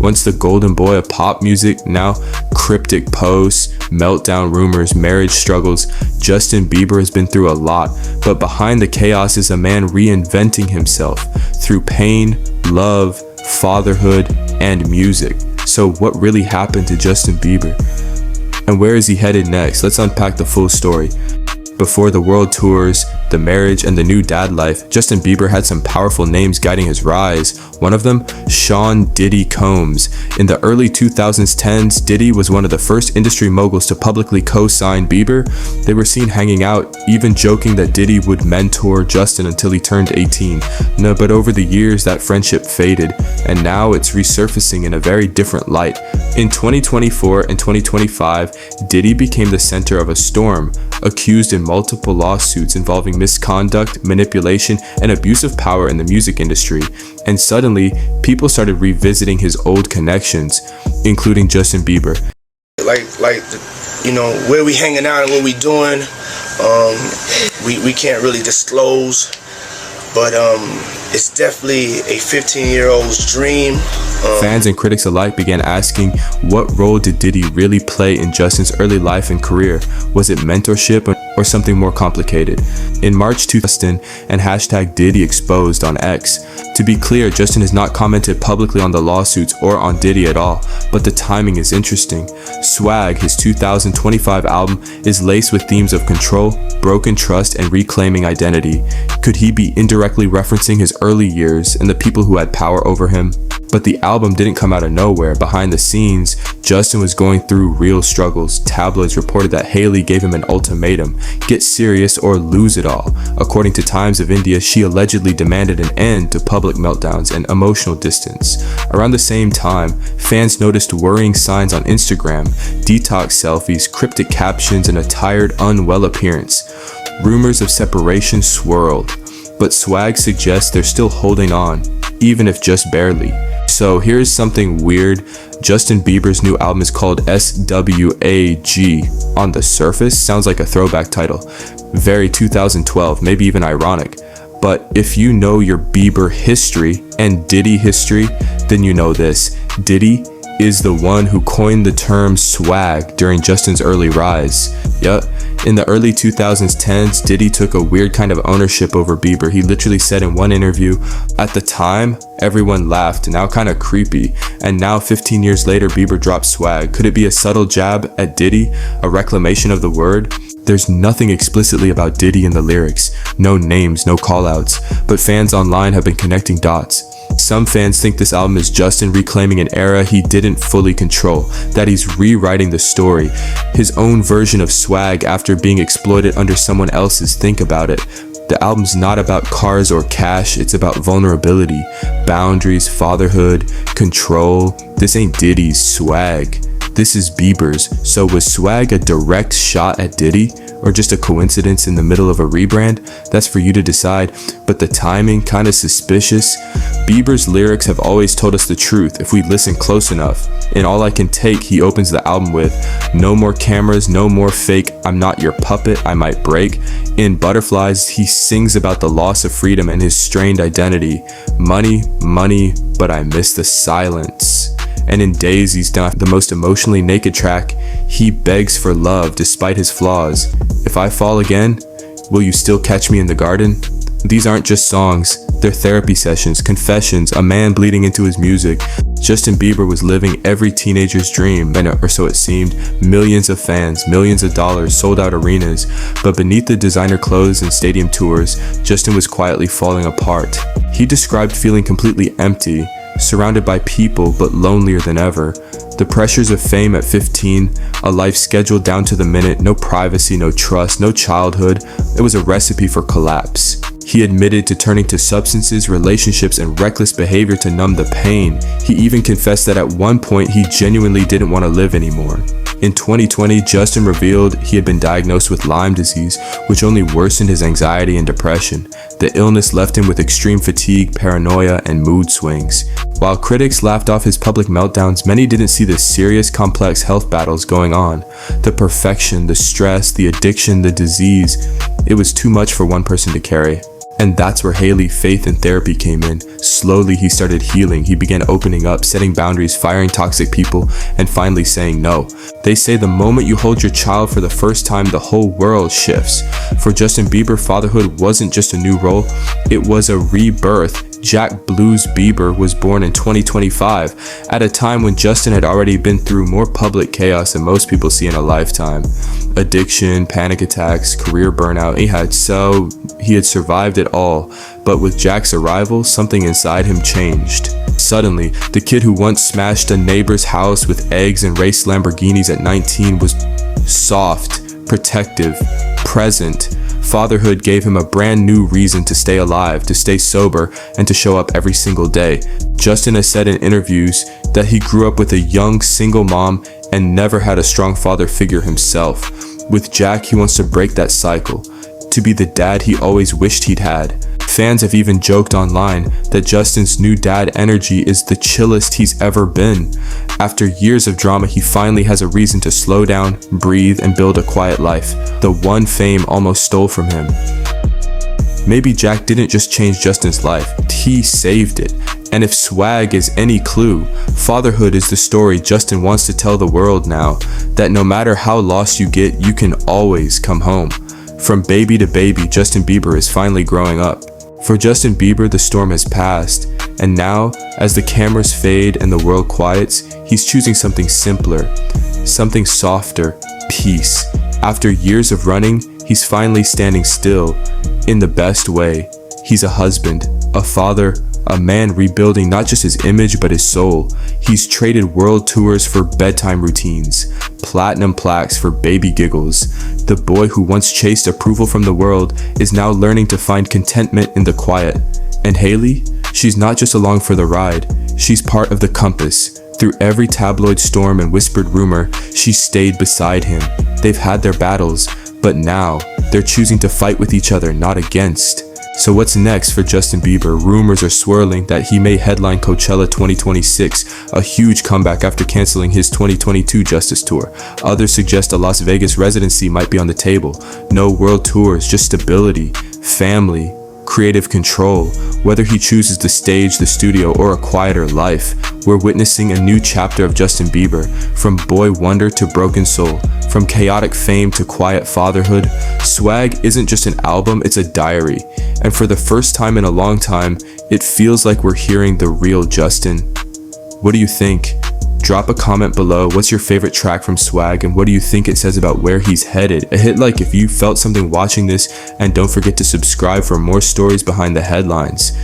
Once the golden boy of pop music, now cryptic posts, meltdown rumors, marriage struggles, Justin Bieber has been through a lot, but behind the chaos is a man reinventing himself through pain, love, fatherhood, and music. So what really happened to Justin Bieber? And where is he headed next? Let's unpack the full story. Before the world tours, the marriage, and the new dad life, Justin Bieber had some powerful names guiding his rise. One of them, Sean Diddy Combs. In the early 2010s, Diddy was one of the first industry moguls to publicly co-sign Bieber. They were seen hanging out, even joking that Diddy would mentor Justin until he turned 18. No, but over the years, that friendship faded, and now it's resurfacing in a very different light. In 2024 and 2025, Diddy became the center of a storm, accused in multiple lawsuits involving misconduct, manipulation, and abuse of power in the music industry. And suddenly, people started revisiting his old connections, including Justin Bieber. Where we hanging out and what we doing, we can't really disclose, but it's definitely a 15-year-old's dream. Fans and critics alike began asking, what role did Diddy really play in Justin's early life and career? Was it mentorship or something more complicated? In March 2000, and hashtag Diddy exposed on X. To be clear, Justin has not commented publicly on the lawsuits or on Diddy at all, but the timing is interesting. Swag, his 2025 album, is laced with themes of control, broken trust, and reclaiming identity. Could he be indirectly referencing his early years and the people who had power over him? But the album didn't come out of nowhere. Behind the scenes, Justin was going through real struggles. Tabloids reported that Hailey gave him an ultimatum: get serious or lose it all. According to Times of India, she allegedly demanded an end to public meltdowns and emotional distance. Around the same time, fans noticed worrying signs on Instagram: detox selfies, cryptic captions, and a tired, unwell appearance. Rumors of separation swirled, but Swag suggests they're still holding on, even if just barely. So here's something weird. Justin Bieber's new album is called SWAG. On the surface, sounds like a throwback title. Very 2012, maybe even ironic. But if you know your Bieber history and Diddy history, then you know this. Diddy is the one who coined the term swag during Justin's early rise. Yup. In the early 2010s, Diddy took a weird kind of ownership over Bieber. He literally said in one interview, at the time, everyone laughed, now kind of creepy. And now 15 years later, Bieber dropped swag. Could it be a subtle jab at Diddy? A reclamation of the word? There's nothing explicitly about Diddy in the lyrics. No names, no callouts. But fans online have been connecting dots. Some fans think this album is Justin reclaiming an era he didn't fully control, that he's rewriting the story, his own version of swag after being exploited under someone else's. Think about it. The album's not about cars or cash, it's about vulnerability, boundaries, fatherhood, control. This ain't Diddy's swag. This is Bieber's. So was swag a direct shot at Diddy? Or just a coincidence in the middle of a rebrand? That's for you to decide, but the timing, kinda suspicious. Bieber's lyrics have always told us the truth if we listen close enough. In All I Can Take, he opens the album with, no more cameras, no more fake, I'm not your puppet, I might break. In Butterflies, he sings about the loss of freedom and his strained identity. Money, money, but I miss the silence. And in Days, he's done the most emotionally naked track. He begs for love despite his flaws. If I fall again, will you still catch me in the garden? These aren't just songs, they're therapy sessions, confessions, a man bleeding into his music. Justin Bieber was living every teenager's dream, or so it seemed. Millions of fans, millions of dollars, sold out arenas. But beneath the designer clothes and stadium tours, Justin was quietly falling apart. He described feeling completely empty, surrounded by people but lonelier than ever. The pressures of fame at 15, a life scheduled down to the minute, no privacy, no trust, no childhood. It was a recipe for collapse. He admitted to turning to substances, relationships, and reckless behavior to numb the pain. He even confessed that at one point he genuinely didn't want to live anymore. In 2020, Justin revealed he had been diagnosed with Lyme disease, which only worsened his anxiety and depression. The illness left him with extreme fatigue, paranoia, and mood swings. While critics laughed off his public meltdowns, many didn't see the serious, complex health battles going on. The perfection, the stress, the addiction, the disease. It was too much for one person to carry. And that's where Haley, faith, and therapy came in. Slowly, he started healing. He began opening up, setting boundaries, firing toxic people, and finally saying no. They say the moment you hold your child for the first time, the whole world shifts. For Justin Bieber, fatherhood wasn't just a new role, it was a rebirth. Jack Blues Bieber was born in 2025, at a time when Justin had already been through more public chaos than most people see in a lifetime. Addiction, panic attacks, career burnout, he had survived it all. But with Jack's arrival, something inside him changed. Suddenly, the kid who once smashed a neighbor's house with eggs and raced Lamborghinis at 19 was soft, protective, present. Fatherhood gave him a brand new reason to stay alive, to stay sober, and to show up every single day. Justin has said in interviews that he grew up with a young single mom and never had a strong father figure himself. With Jack, he wants to break that cycle, to be the dad he always wished he'd had. Fans have even joked online that Justin's new dad energy is the chillest he's ever been. After years of drama, he finally has a reason to slow down, breathe, and build a quiet life, the one fame almost stole from him. Maybe Jack didn't just change Justin's life, he saved it. And if swag is any clue, fatherhood is the story Justin wants to tell the world now, that no matter how lost you get, you can always come home. From baby to baby, Justin Bieber is finally growing up. For Justin Bieber, the storm has passed, and now, as the cameras fade and the world quiets, he's choosing something simpler, something softer, peace. After years of running, he's finally standing still, in the best way. He's a husband, a father, a man rebuilding not just his image but his soul. He's traded world tours for bedtime routines, platinum plaques for baby giggles. The boy who once chased approval from the world is now learning to find contentment in the quiet. And Haley? She's not just along for the ride, she's part of the compass. Through every tabloid storm and whispered rumor, she stayed beside him. They've had their battles, but now they're choosing to fight with each other, not against. So what's next for Justin Bieber? Rumors are swirling that he may headline Coachella 2026, a huge comeback after canceling his 2022 Justice Tour. Others suggest a Las Vegas residency might be on the table. No world tours, just stability, family, creative control. Whether he chooses the stage, the studio, or a quieter life, we're witnessing a new chapter of Justin Bieber, from boy wonder to broken soul, from chaotic fame to quiet fatherhood. Swag isn't just an album, it's a diary. And for the first time in a long time, it feels like we're hearing the real Justin. What do you think? Drop a comment below. What's your favorite track from Swag, and what do you think it says about where he's headed? Hit like if you felt something watching this, and don't forget to subscribe for more stories behind the headlines.